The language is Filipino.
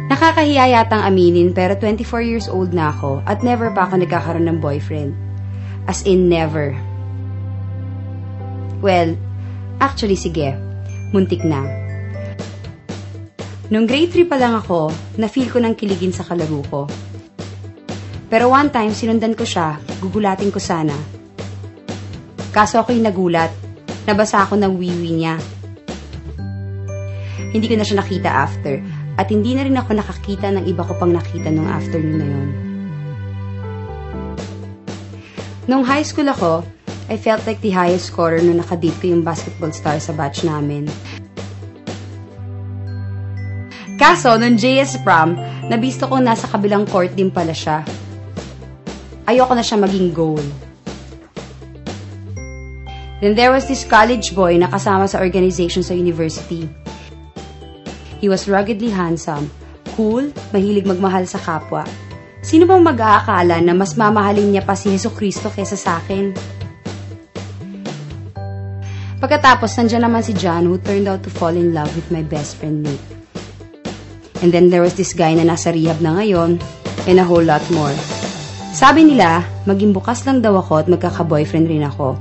Nakakahiya yatang aminin pero 24 years old na ako at never pa ako nagkakaroon ng boyfriend. As in never. Well, actually sige, muntik na. Nung grade 3 pa lang ako, na-feel ko ng kiligin sa kalaro ko. Pero one time, sinundan ko siya, gugulatin ko sana. Kaso ako'y nagulat, nabasa ako ng wiwi niya. Hindi ko na siya nakita after, at hindi na rin ako nakakita ng iba ko pang nakita nung afternoon na yun. Nung high school ako, I felt like the highest scorer nung nakadate ko yung basketball star sa batch namin. Kaso, nung JS prom, nabisto ko nasa kabilang court din pala siya. Ayoko na siya maging goal. Then there was this college boy na kasama sa organization sa university. He was ruggedly handsome, cool, mahilig magmahal sa kapwa. Sino bang mag-aakala na mas mamahalin niya pa si Jesucristo kesa sa akin? Pagkatapos, nandiyan naman si John who turned out to fall in love with my best friend Nick. And then there was this guy na nasa rehab na ngayon, and a whole lot more. Sabi nila, maging bukas lang daw ako at magkaka-boyfriend rin ako.